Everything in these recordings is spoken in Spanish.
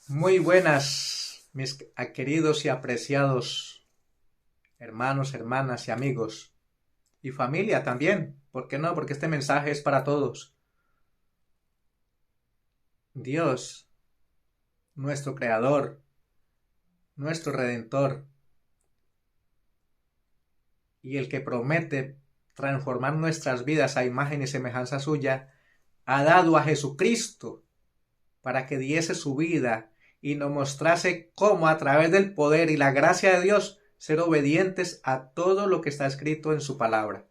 Muy buenas, mis queridos y apreciados hermanos, hermanas y amigos, y familia también. ¿Por qué no? Porque este mensaje es para todos. Dios, nuestro Creador, nuestro Redentor, y el que promete transformar nuestras vidas a imagen y semejanza suya, ha dado a Jesucristo para que diese su vida y nos mostrase cómo a través del poder y la gracia de Dios ser obedientes a todo lo que está escrito en su palabra.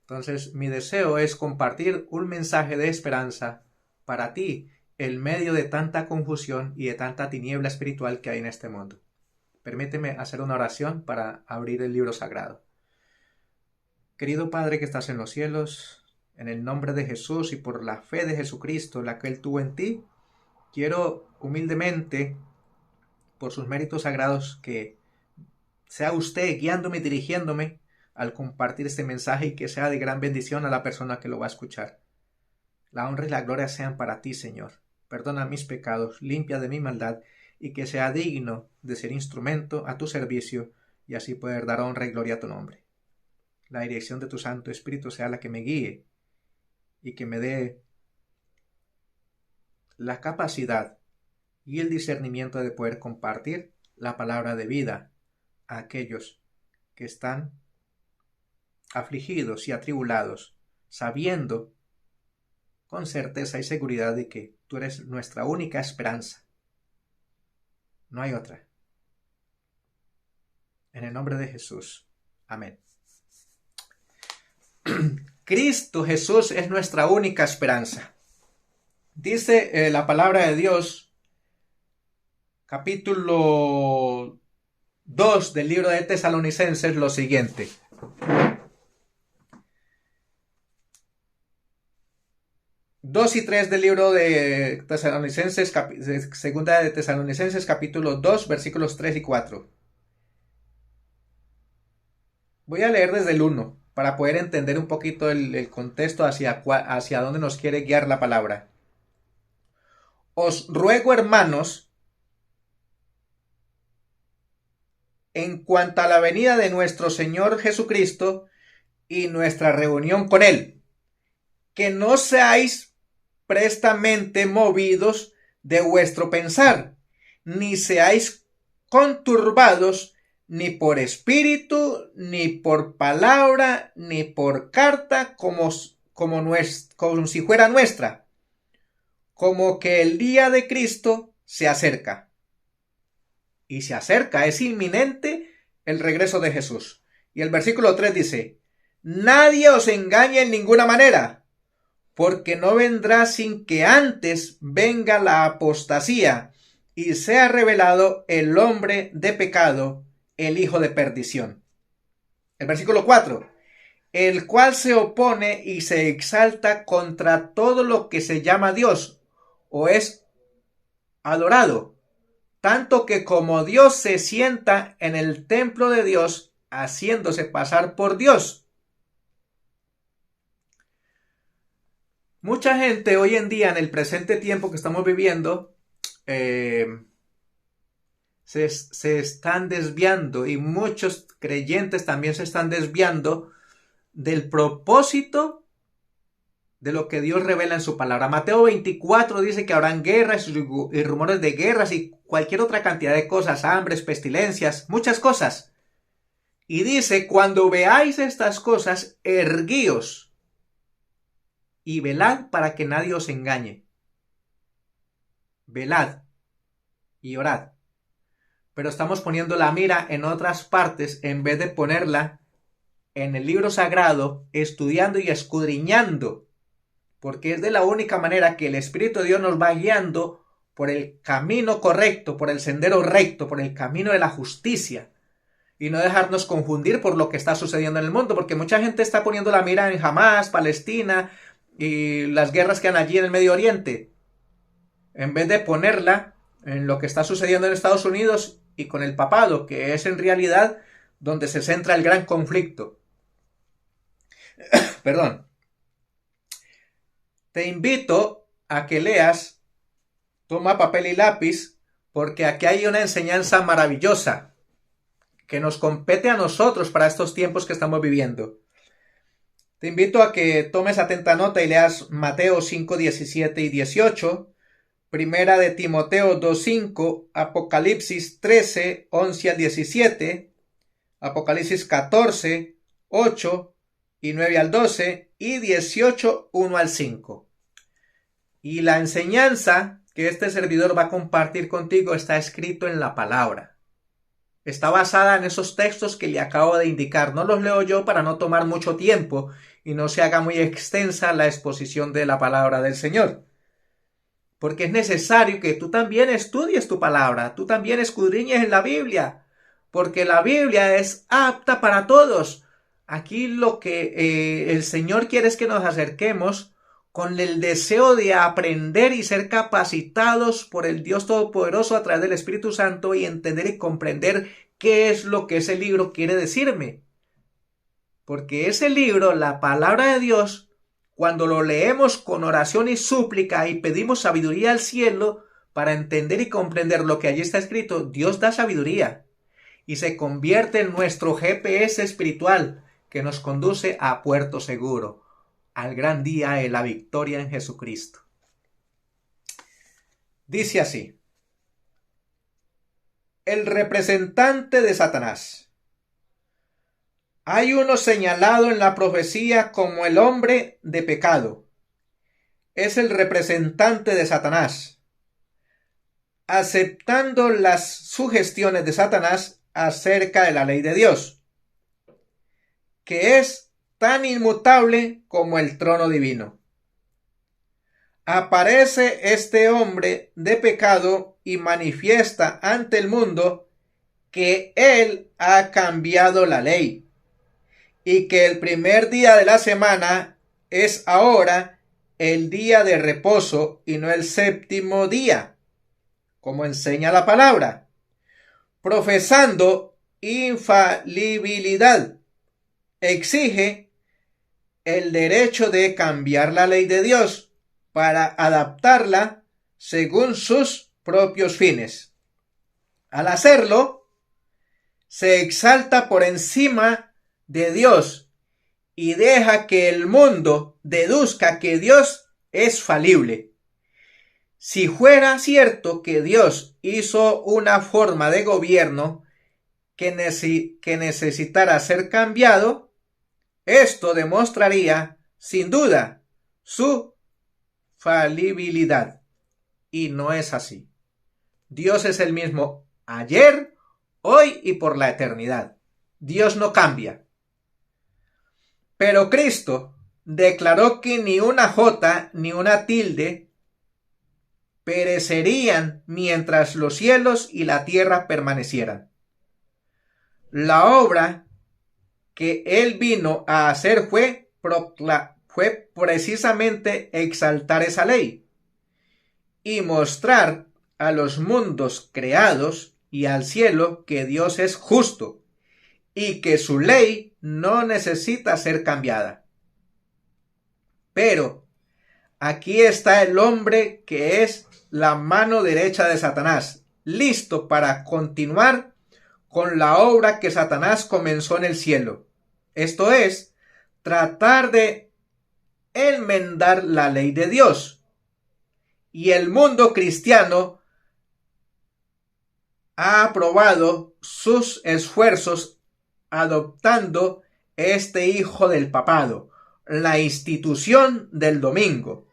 Entonces, mi deseo es compartir un mensaje de esperanza para ti en medio de tanta confusión y de tanta tiniebla espiritual que hay en este mundo. Permíteme hacer una oración para abrir el libro sagrado. Querido Padre que estás en los cielos, en el nombre de Jesús y por la fe de Jesucristo, la que Él tuvo en ti, quiero humildemente, por sus méritos sagrados, que sea usted guiándome y dirigiéndome al compartir este mensaje y que sea de gran bendición a la persona que lo va a escuchar. La honra y la gloria sean para ti, Señor. Perdona mis pecados, limpia de mi maldad y que sea digno de ser instrumento a tu servicio y así poder dar honra y gloria a tu nombre. La dirección de tu Santo Espíritu sea la que me guíe y que me dé la capacidad y el discernimiento de poder compartir la palabra de vida a aquellos que están afligidos y atribulados, sabiendo con certeza y seguridad de que tú eres nuestra única esperanza. No hay otra. En el nombre de Jesús. Amén. Cristo Jesús es nuestra única esperanza. Dice la palabra de Dios, capítulo 2 del libro de Tesalonicenses, lo siguiente. Dos y 3 del libro de Tesalonicenses, segunda de Tesalonicenses, capítulo 2, versículos 3 y 4. Voy a leer desde el 1 para poder entender un poquito el contexto hacia dónde nos quiere guiar la palabra. Os ruego, hermanos, en cuanto a la venida de nuestro Señor Jesucristo y nuestra reunión con Él, que no seáis prestamente movidos de vuestro pensar, ni seáis conturbados ni por espíritu, ni por palabra, ni por carta, como si fuera nuestra, como que el día de Cristo se acerca. Y se acerca, es inminente el regreso de Jesús. Y el versículo 3 dice, nadie os engañe en ninguna manera, porque no vendrá sin que antes venga la apostasía y sea revelado el hombre de pecado, el hijo de perdición. El versículo 4, el cual se opone y se exalta contra todo lo que se llama Dios o es adorado, tanto que como Dios se sienta en el templo de Dios, haciéndose pasar por Dios. Mucha gente hoy en día, en el presente tiempo que estamos viviendo, se están desviando y muchos creyentes también se están desviando del propósito de lo que Dios revela en su palabra. Mateo 24 dice que habrán guerras y rumores de guerras y cualquier otra cantidad de cosas, hambres, pestilencias, muchas cosas. Y dice, cuando veáis estas cosas, erguíos y velad para que nadie os engañe. Velad y orad. Pero estamos poniendo la mira en otras partes en vez de ponerla en el libro sagrado, estudiando y escudriñando, porque es de la única manera que el Espíritu de Dios nos va guiando por el camino correcto, por el sendero recto, por el camino de la justicia, y no dejarnos confundir por lo que está sucediendo en el mundo, porque mucha gente está poniendo la mira en Hamas, Palestina y las guerras que han allí en el Medio Oriente, en vez de ponerla en lo que está sucediendo en Estados Unidos y con el papado, que es en realidad donde se centra el gran conflicto. Perdón. Te invito a que leas, toma papel y lápiz, porque aquí hay una enseñanza maravillosa que nos compete a nosotros para estos tiempos que estamos viviendo. Te invito a que tomes atenta nota y leas Mateo 5, 17 y 18, Primera de Timoteo 2:5, Apocalipsis 13, 11 al 17, Apocalipsis 14, 8 y 9 al 12 y 18, 1 al 5. Y la enseñanza que este servidor va a compartir contigo está escrito en la palabra. Está basada en esos textos que le acabo de indicar. No los leo yo para no tomar mucho tiempo y no se haga muy extensa la exposición de la palabra del Señor. Porque es necesario que tú también estudies tu palabra, tú también escudriñes en la Biblia, porque la Biblia es apta para todos. Aquí lo que el Señor quiere es que nos acerquemos con el deseo de aprender y ser capacitados por el Dios Todopoderoso a través del Espíritu Santo y entender y comprender qué es lo que ese libro quiere decirme. Porque ese libro, la palabra de Dios, cuando lo leemos con oración y súplica y pedimos sabiduría al cielo para entender y comprender lo que allí está escrito, Dios da sabiduría y se convierte en nuestro GPS espiritual que nos conduce a puerto seguro, al gran día de la victoria en Jesucristo. Dice así: el representante de Satanás. Hay uno señalado en la profecía como el hombre de pecado. Es el representante de Satanás, aceptando las sugestiones de Satanás acerca de la ley de Dios, que es tan inmutable como el trono divino. Aparece este hombre de pecado y manifiesta ante el mundo que él ha cambiado la ley y que el primer día de la semana es ahora el día de reposo y no el séptimo día, como enseña la palabra, profesando infalibilidad. Exige el derecho de cambiar la ley de Dios para adaptarla según sus propios fines. Al hacerlo, se exalta por encima de Dios y deja que el mundo deduzca que Dios es falible. Si fuera cierto que Dios hizo una forma de gobierno que necesitara ser cambiado, esto demostraría sin duda su falibilidad. Y no es así. Dios es el mismo ayer, hoy y por la eternidad. Dios no cambia. Pero Cristo declaró que ni una jota ni una tilde perecerían mientras los cielos y la tierra permanecieran. La obra que él vino a hacer fue precisamente exaltar esa ley y mostrar a los mundos creados y al cielo que Dios es justo y que su ley no necesita ser cambiada. Pero aquí está el hombre que es la mano derecha de Satanás, listo para continuar con la obra que Satanás comenzó en el cielo. Esto es, tratar de enmendar la ley de Dios. Y el mundo cristiano ha aprobado sus esfuerzos adoptando este hijo del papado, la institución del domingo.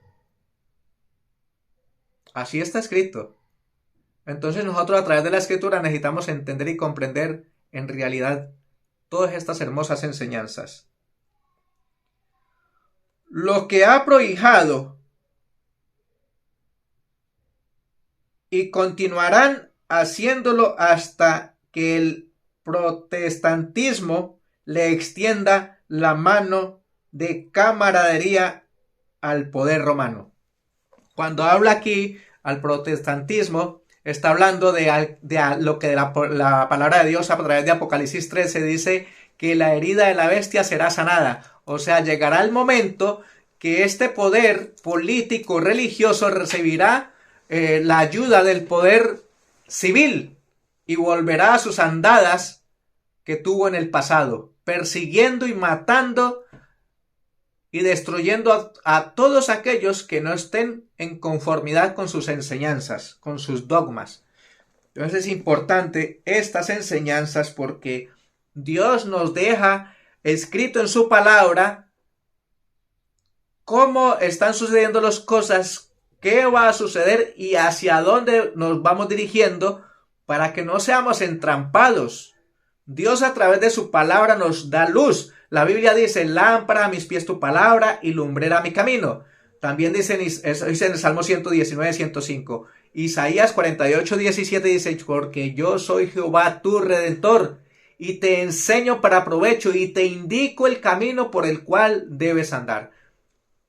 Así está escrito. Entonces nosotros a través de la escritura necesitamos entender y comprender en realidad todas estas hermosas enseñanzas. Lo que ha prohijado y continuarán haciéndolo hasta que el protestantismo le extienda la mano de camaradería al poder romano. Cuando habla aquí al protestantismo, está hablando de lo que la palabra de Dios a través de Apocalipsis 13 dice que la herida de la bestia será sanada. O sea, llegará el momento que este poder político religioso recibirá la ayuda del poder civil y volverá a sus andadas que tuvo en el pasado, persiguiendo y matando y destruyendo a todos aquellos que no estén en conformidad con sus enseñanzas, con sus dogmas. Entonces es importante estas enseñanzas porque Dios nos deja escrito en su palabra cómo están sucediendo las cosas, qué va a suceder y hacia dónde nos vamos dirigiendo para que no seamos entrampados. Dios a través de su palabra nos da luz. La Biblia dice, lámpara a mis pies tu palabra y lumbrera mi camino. También dice en el Salmo 119, 105. Isaías 48, 17 dice, porque yo soy Jehová tu Redentor y te enseño para provecho y te indico el camino por el cual debes andar.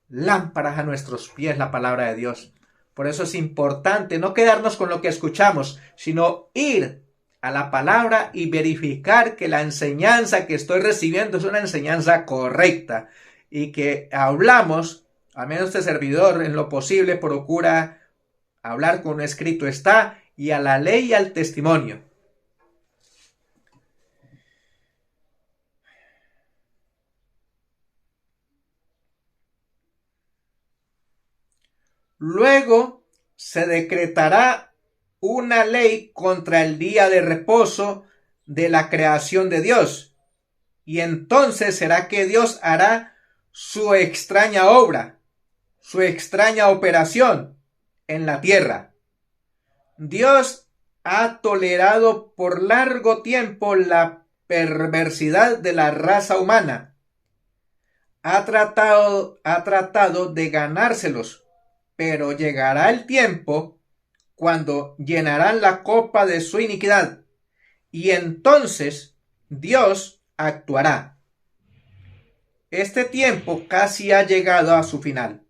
Lámparas a nuestros pies la palabra de Dios. Por eso es importante no quedarnos con lo que escuchamos, sino ir a la palabra y verificar que la enseñanza que estoy recibiendo es una enseñanza correcta y que hablamos, al menos este servidor en lo posible procura hablar con un escrito está y a la ley y al testimonio. Luego se decretará una ley contra el día de reposo de la creación de Dios. Y entonces será que Dios hará su extraña obra, su extraña operación en la tierra. Dios ha tolerado por largo tiempo la perversidad de la raza humana. Ha tratado de ganárselos. Pero llegará el tiempo cuando llenarán la copa de su iniquidad y entonces Dios actuará. Este tiempo casi ha llegado a su final.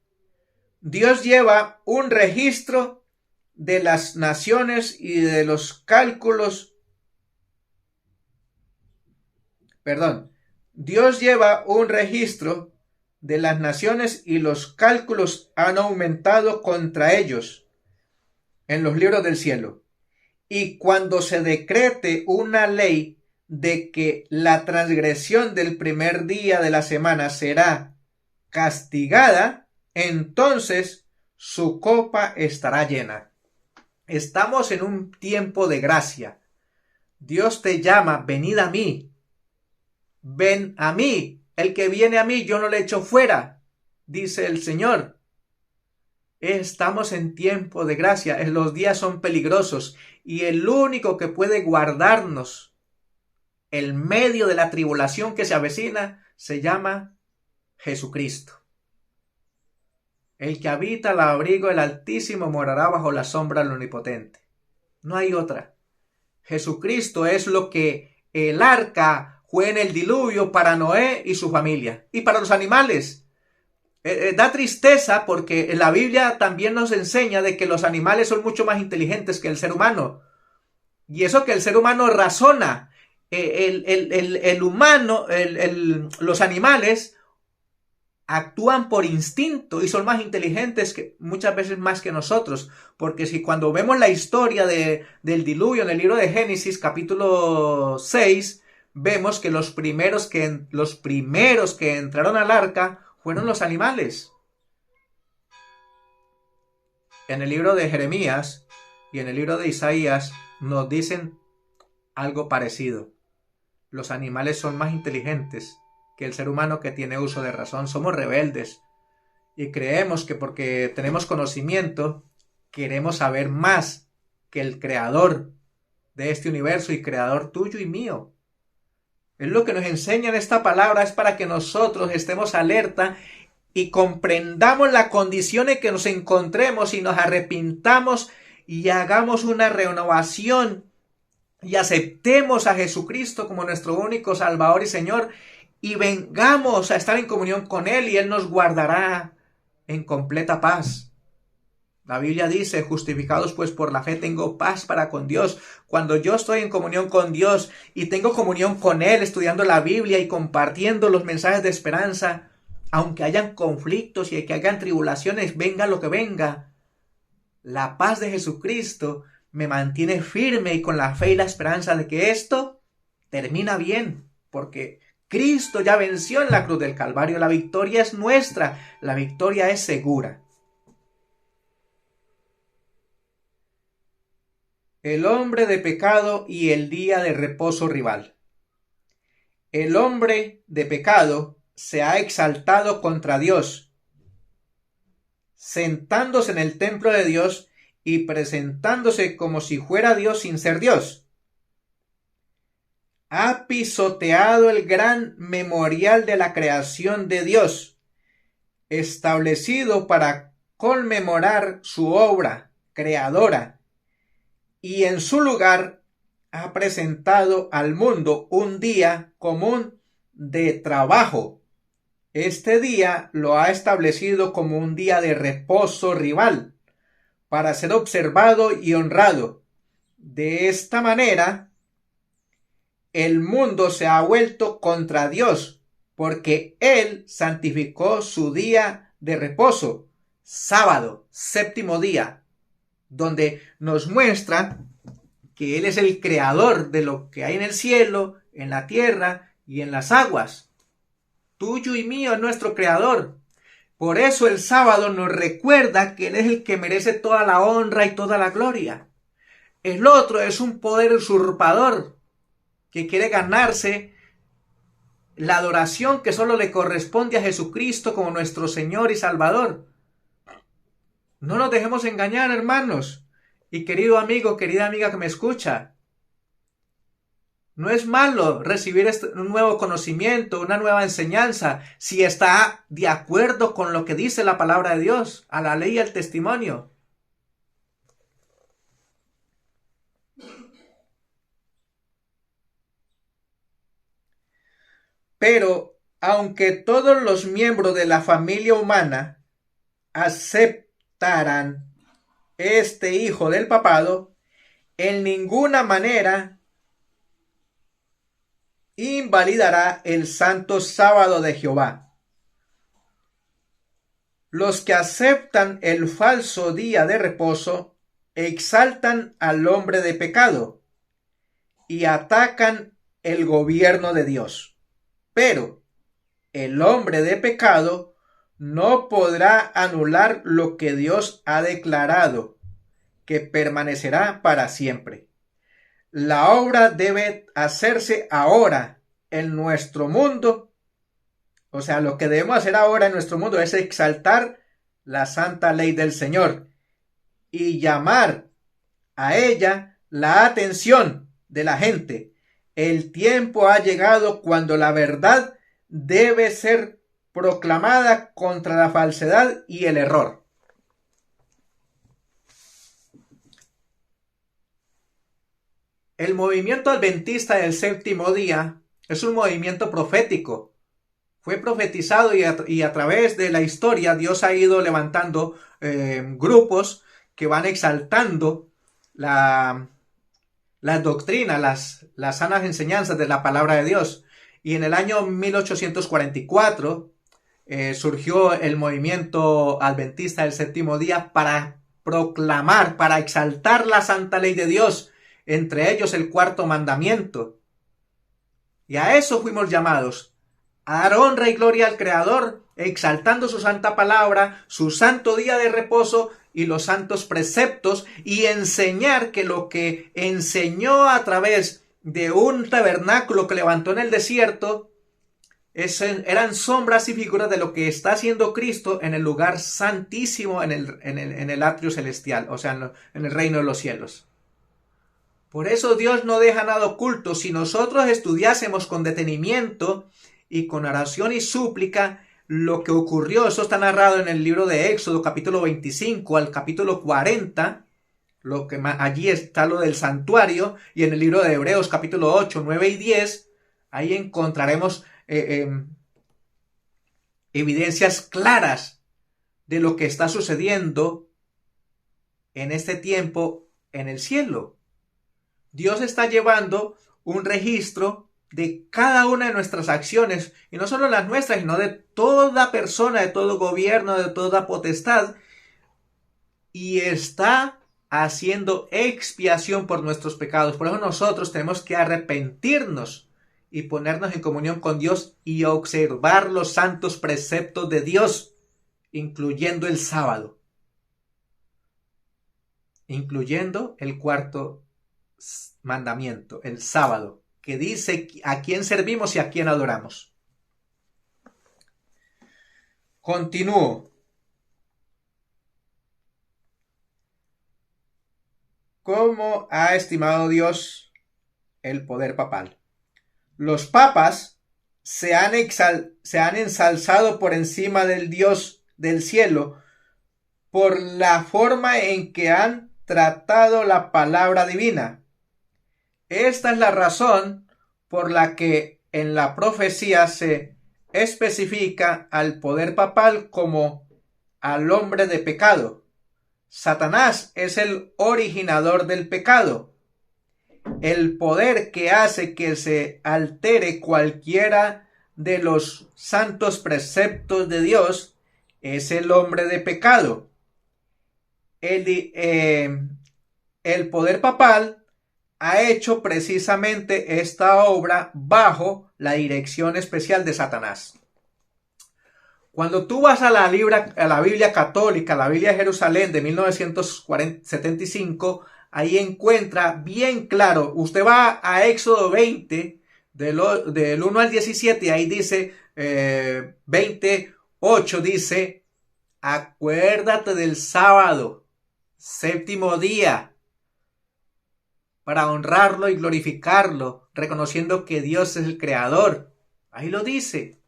Dios lleva un registro de las naciones y de los cálculos. Dios lleva un registro de las naciones y los cálculos han aumentado contra ellos en los libros del cielo. Y cuando se decrete una ley de que la transgresión del primer día de la semana será castigada, entonces su copa estará llena. Estamos en un tiempo de gracia. Dios te llama, venid a mí. Ven a mí. El que viene a mí, yo no le echo fuera, dice el Señor. Estamos en tiempo de gracia, los días son peligrosos y el único que puede guardarnos en medio de la tribulación que se avecina se llama Jesucristo. El que habita al abrigo del Altísimo morará bajo la sombra del Omnipotente. No hay otra. Jesucristo es lo que el arca fue en el diluvio para Noé y su familia y para los animales. Da tristeza porque la Biblia también nos enseña de que los animales son mucho más inteligentes que el ser humano. Y eso que el ser humano razona. Los animales actúan por instinto y son más inteligentes que muchas veces más que nosotros. Porque si cuando vemos la historia del diluvio en el libro de Génesis capítulo 6, vemos que los primeros que entraron al arca fueron los animales. En el libro de Jeremías y en el libro de Isaías nos dicen algo parecido. Los animales son más inteligentes que el ser humano que tiene uso de razón. Somos rebeldes y creemos que porque tenemos conocimiento queremos saber más que el creador de este universo y creador tuyo y mío. Es lo que nos enseña en esta palabra, es para que nosotros estemos alerta y comprendamos la condición en que nos encontremos y nos arrepintamos y hagamos una renovación y aceptemos a Jesucristo como nuestro único Salvador y Señor y vengamos a estar en comunión con Él y Él nos guardará en completa paz. La Biblia dice, justificados pues por la fe tengo paz para con Dios. Cuando yo estoy en comunión con Dios y tengo comunión con Él, estudiando la Biblia y compartiendo los mensajes de esperanza, aunque hayan conflictos y que hayan tribulaciones, venga lo que venga, la paz de Jesucristo me mantiene firme y con la fe y la esperanza de que esto termina bien, porque Cristo ya venció en la cruz del Calvario. La victoria es nuestra, la victoria es segura. El hombre de pecado y el día de reposo rival. El hombre de pecado se ha exaltado contra Dios, sentándose en el templo de Dios y presentándose como si fuera Dios sin ser Dios. Ha pisoteado el gran memorial de la creación de Dios, establecido para conmemorar su obra creadora, y en su lugar ha presentado al mundo un día común de trabajo. Este día lo ha establecido como un día de reposo rival, para ser observado y honrado. De esta manera, el mundo se ha vuelto contra Dios, porque Él santificó su día de reposo, sábado, séptimo día, donde nos muestra que Él es el creador de lo que hay en el cielo, en la tierra y en las aguas. Tuyo y mío es nuestro creador. Por eso el sábado nos recuerda que Él es el que merece toda la honra y toda la gloria. El otro es un poder usurpador que quiere ganarse la adoración que solo le corresponde a Jesucristo como nuestro Señor y Salvador. No nos dejemos engañar, hermanos. Y querido amigo, querida amiga que me escucha, no es malo recibir un nuevo conocimiento, una nueva enseñanza, si está de acuerdo con lo que dice la palabra de Dios, a la ley y al testimonio. Pero aunque todos los miembros de la familia humana aceptaran este hijo del papado, en ninguna manera invalidará el santo sábado de Jehová. Los que aceptan el falso día de reposo exaltan al hombre de pecado y atacan el gobierno de Dios. Pero el hombre de pecado no podrá anular lo que Dios ha declarado, que permanecerá para siempre. La obra debe hacerse ahora en nuestro mundo. O sea, lo que debemos hacer ahora en nuestro mundo es exaltar la santa ley del Señor y llamar a ella la atención de la gente. El tiempo ha llegado cuando la verdad debe ser proclamada contra la falsedad y el error. El movimiento adventista del séptimo día es un movimiento profético. Fue profetizado y a través de la historia Dios ha ido levantando grupos que van exaltando las doctrinas, las sanas enseñanzas de la palabra de Dios. Y en el año 1844 surgió el movimiento adventista del séptimo día para proclamar, para exaltar la santa ley de Dios, entre ellos el cuarto mandamiento. Y a eso fuimos llamados, a dar honra y gloria al Creador, exaltando su santa palabra, su santo día de reposo y los santos preceptos, y enseñar que lo que enseñó a través de un tabernáculo que levantó en el desierto eran sombras y figuras de lo que está haciendo Cristo en el lugar santísimo, en el atrio celestial, o sea, en el reino de los cielos. Por eso Dios no deja nada oculto. Si nosotros estudiásemos con detenimiento y con oración y súplica lo que ocurrió, eso está narrado en el libro de Éxodo, capítulo 25 al capítulo 40, allí está lo del santuario, y en el libro de Hebreos, capítulo 8, 9 y 10, ahí encontraremos evidencias claras de lo que está sucediendo en este tiempo en el cielo. Dios está llevando un registro de cada una de nuestras acciones, y no solo las nuestras, sino de toda persona, de todo gobierno, de toda potestad, y está haciendo expiación por nuestros pecados. Por eso nosotros tenemos que arrepentirnos y ponernos en comunión con Dios y observar los santos preceptos de Dios, incluyendo el sábado, incluyendo el cuarto mandamiento, el sábado, que dice a quién servimos y a quién adoramos. Continúo. ¿Cómo ha estimado Dios el poder papal? Los papas se han ensalzado por encima del Dios del cielo por la forma en que han tratado la palabra divina. Esta es la razón por la que en la profecía se especifica al poder papal como al hombre de pecado. Satanás es el originador del pecado. El poder que hace que se altere cualquiera de los santos preceptos de Dios es el hombre de pecado. El poder papal ha hecho precisamente esta obra bajo la dirección especial de Satanás. Cuando tú vas a la Biblia católica, la Biblia de Jerusalén de 1975, ahí encuentra bien claro, usted va a Éxodo 20, del 1 al 17, y ahí dice, 28 dice, acuérdate del sábado, séptimo día, para honrarlo y glorificarlo, reconociendo que Dios es el creador. Ahí lo dice.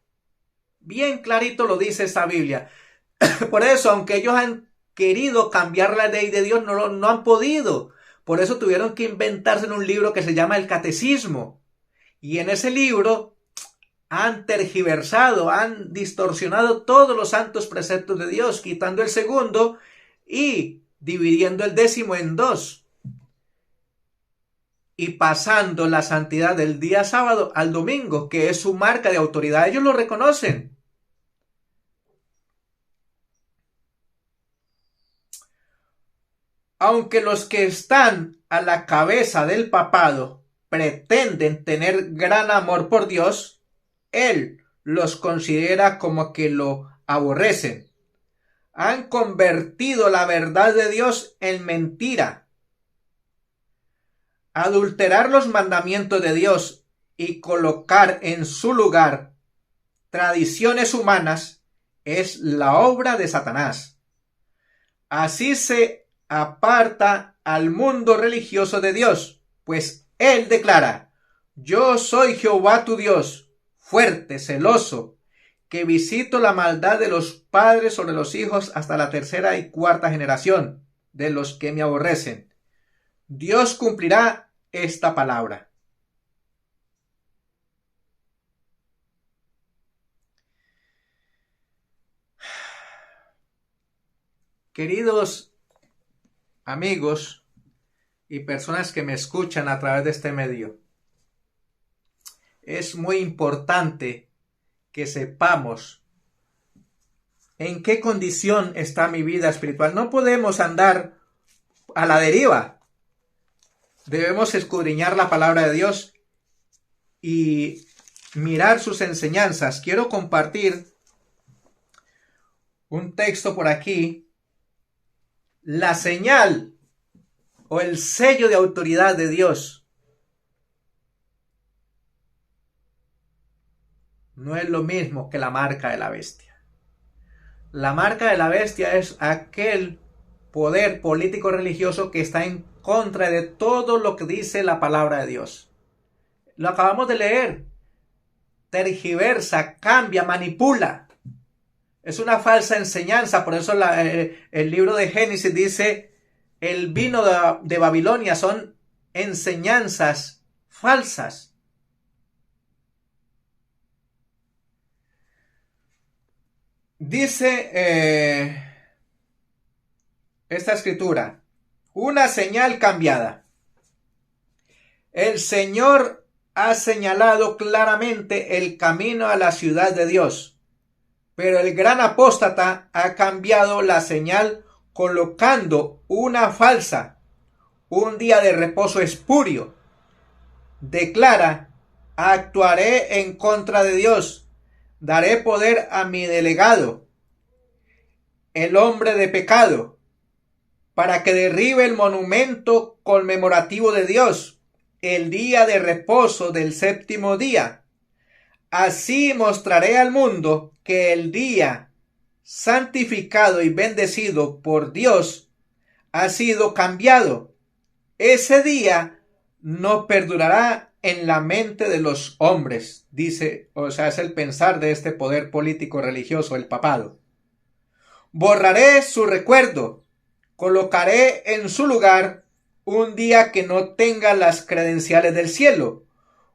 Bien clarito lo dice esta Biblia. Por eso, aunque ellos han querido cambiar la ley de Dios, no han podido. Por eso tuvieron que inventarse en un libro que se llama el Catecismo. Y en ese libro han tergiversado, han distorsionado todos los santos preceptos de Dios, quitando el segundo y dividiendo el 10º en 2. Y pasando la santidad del día sábado al domingo, que es su marca de autoridad. Ellos lo reconocen. Aunque los que están a la cabeza del papado pretenden tener gran amor por Dios, Él los considera como que lo aborrecen. Han convertido la verdad de Dios en mentira. Adulterar los mandamientos de Dios y colocar en su lugar tradiciones humanas es la obra de Satanás. Así se aparta al mundo religioso de Dios, pues Él declara: yo soy Jehová tu Dios, fuerte, celoso, que visito la maldad de los padres sobre los hijos hasta la 3ª y 4ª generación de los que me aborrecen. Dios cumplirá esta palabra. Queridos amigos y personas que me escuchan a través de este medio, es muy importante que sepamos en qué condición está mi vida espiritual. No podemos andar a la deriva. Debemos escudriñar la palabra de Dios y mirar sus enseñanzas. Quiero compartir un texto por aquí. La señal o el sello de autoridad de Dios no es lo mismo que la marca de la bestia. La marca de la bestia es aquel poder político religioso que está en contra de todo lo que dice la palabra de Dios. Lo acabamos de leer. Tergiversa, cambia, manipula. Es una falsa enseñanza. Por eso el libro de Génesis dice: el vino de Babilonia. Son enseñanzas falsas. Dice esta escritura: una señal cambiada. El Señor ha señalado claramente el camino a la ciudad de Dios, pero el gran apóstata ha cambiado la señal colocando una falsa un día de reposo espurio. Declara: actuaré en contra de Dios, daré poder a mi delegado, el hombre de pecado, para que derribe el monumento conmemorativo de Dios, el día de reposo del séptimo día. Así mostraré al mundo que el día santificado y bendecido por Dios ha sido cambiado. Ese día no perdurará en la mente de los hombres, dice, es el pensar de este poder político religioso, el papado. Borraré su recuerdo, colocaré en su lugar un día que no tenga las credenciales del cielo,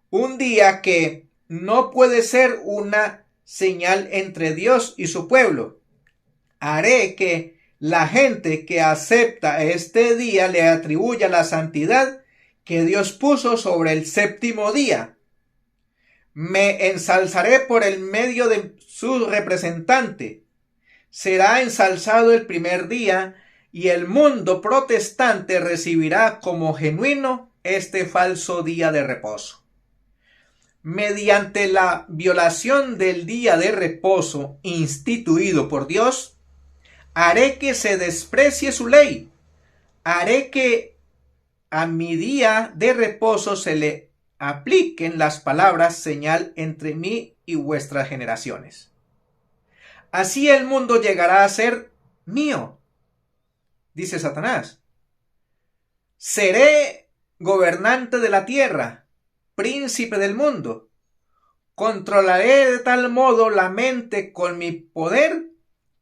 un día que no puede ser una señal entre Dios y su pueblo. Haré que la gente que acepta este día le atribuya la santidad que Dios puso sobre el séptimo día. Me ensalzaré por el medio de su representante. Será ensalzado el primer día y el mundo protestante recibirá como genuino este falso día de reposo. Mediante la violación del día de reposo instituido por Dios, haré que se desprecie su ley. Haré que a mi día de reposo se le apliquen las palabras señal entre mí y vuestras generaciones. Así el mundo llegará a ser mío, dice Satanás. Seré gobernante de la tierra, príncipe del mundo. Controlaré de tal modo la mente con mi poder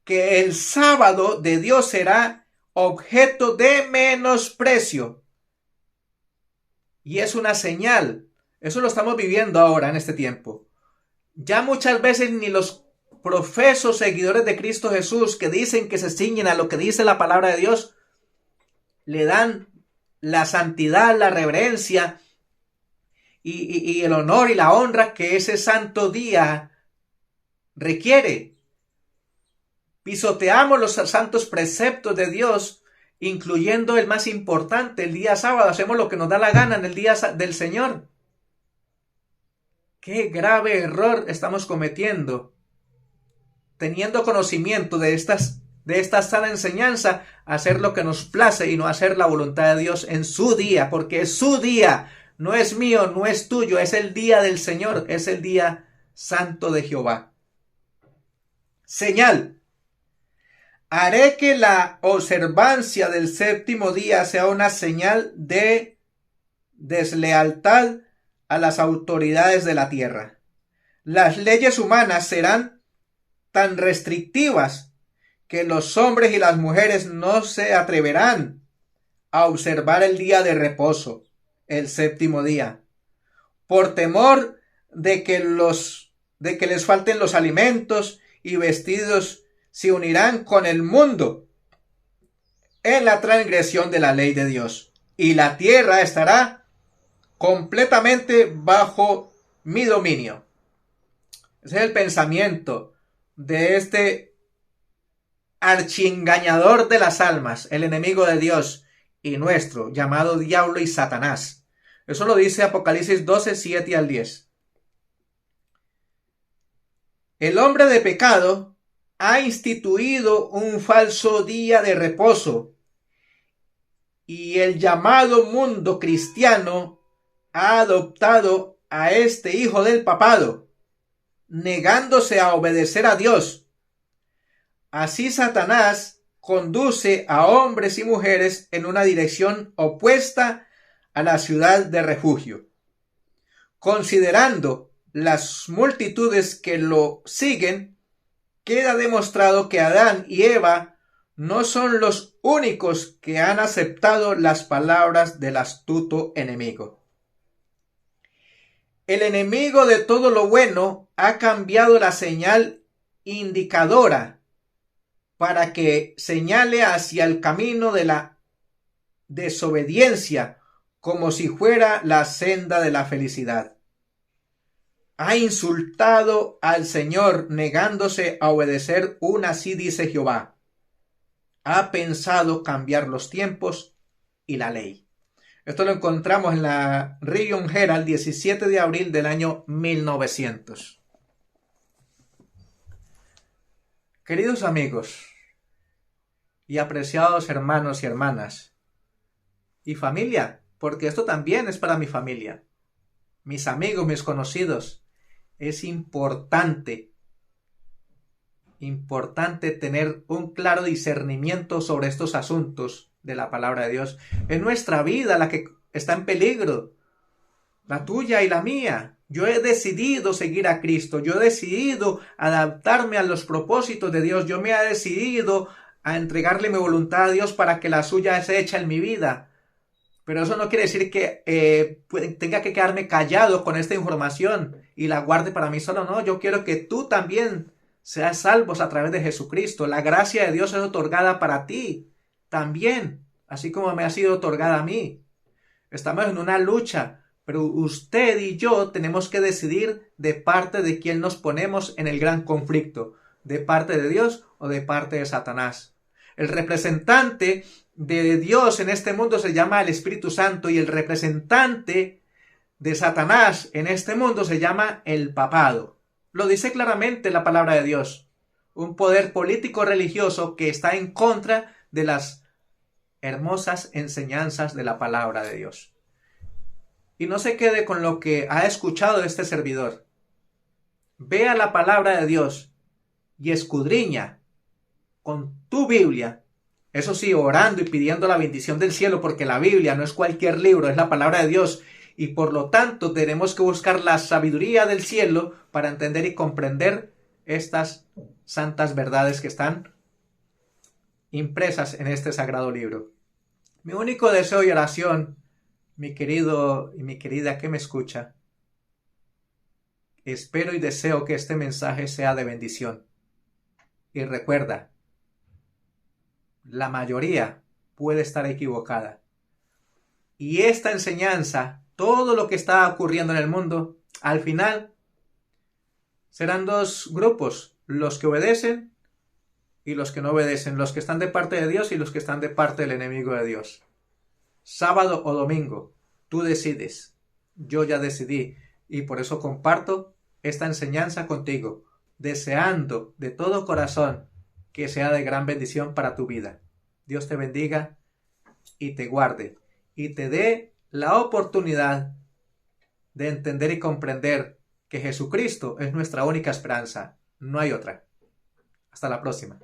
que el sábado de Dios será objeto de menosprecio. Y es una señal. Eso lo estamos viviendo ahora en este tiempo. Ya muchas veces ni los profesos seguidores de Cristo Jesús, que dicen que se ciñen a lo que dice la palabra de Dios, le dan la santidad, la reverencia y el honor y la honra que ese santo día requiere. Pisoteamos los santos preceptos de Dios, incluyendo el más importante, el día sábado. Hacemos lo que nos da la gana en el día del Señor. Qué grave error estamos cometiendo, teniendo conocimiento de esta sana enseñanza, hacer lo que nos place y no hacer la voluntad de Dios en su día, porque es su día, no es mío, no es tuyo, es el día del Señor, es el día santo de Jehová. Señal: haré que la observancia del séptimo día sea una señal de deslealtad a las autoridades de la tierra. Las leyes humanas serán tan restrictivas que los hombres y las mujeres no se atreverán a observar el día de reposo, el séptimo día, por temor de que les falten los alimentos y vestidos. Se unirán con el mundo en la transgresión de la ley de Dios, y la tierra estará completamente bajo mi dominio. Ese es el pensamiento de este archiengañador de las almas, el enemigo de Dios y nuestro, llamado diablo y Satanás. Eso lo dice Apocalipsis 12, 7 al 10. El hombre de pecado ha instituido un falso día de reposo, y el llamado mundo cristiano ha adoptado a este hijo del papado, negándose a obedecer a Dios. Así Satanás conduce a hombres y mujeres en una dirección opuesta a la ciudad de refugio. Considerando las multitudes que lo siguen, queda demostrado que Adán y Eva no son los únicos que han aceptado las palabras del astuto enemigo. El enemigo de todo lo bueno ha cambiado la señal indicadora para que señale hacia el camino de la desobediencia, como si fuera la senda de la felicidad. Ha insultado al Señor, negándose a obedecer un así dice Jehová. Ha pensado cambiar los tiempos y la ley. Esto lo encontramos en la Region Herald, 17 de abril del año 1900. Queridos amigos y apreciados hermanos y hermanas, y familia, porque esto también es para mi familia, mis amigos, mis conocidos, es importante tener un claro discernimiento sobre estos asuntos de la palabra de Dios. Es nuestra vida la que está en peligro, la tuya y la mía. Yo he decidido seguir a Cristo, yo he decidido adaptarme a los propósitos de Dios, yo me he decidido a entregarle mi voluntad a Dios para que la suya sea hecha en mi vida. Pero eso no quiere decir que tenga que quedarme callado con esta información y la guarde para mí solo. No, yo quiero que tú también seas salvos a través de Jesucristo. La gracia de Dios es otorgada para ti también, así como me ha sido otorgada a mí. Estamos en una lucha, pero usted y yo tenemos que decidir de parte de quién nos ponemos en el gran conflicto, de parte de Dios o de parte de Satanás. El representante de Dios en este mundo se llama el Espíritu Santo y el representante de Satanás en este mundo se llama el papado. Lo dice claramente la palabra de Dios. Un poder político religioso que está en contra de las hermosas enseñanzas de la palabra de Dios. Y no se quede con lo que ha escuchado de este servidor. Vea la palabra de Dios y escudriña con tu Biblia. Eso sí, orando y pidiendo la bendición del cielo, porque la Biblia no es cualquier libro, es la palabra de Dios. Y por lo tanto tenemos que buscar la sabiduría del cielo para entender y comprender estas santas verdades que están impresas en este sagrado libro. Mi único deseo y oración, mi querido y mi querida que me escucha, espero y deseo que este mensaje sea de bendición. Y recuerda, la mayoría puede estar equivocada. Y esta enseñanza, todo lo que está ocurriendo en el mundo, al final serán dos grupos, los que obedecen y los que no obedecen, los que están de parte de Dios y los que están de parte del enemigo de Dios. Sábado o domingo, tú decides. Yo ya decidí y por eso comparto esta enseñanza contigo, deseando de todo corazón que sea de gran bendición para tu vida. Dios te bendiga y te guarde y te dé la oportunidad de entender y comprender que Jesucristo es nuestra única esperanza, no hay otra. Hasta la próxima.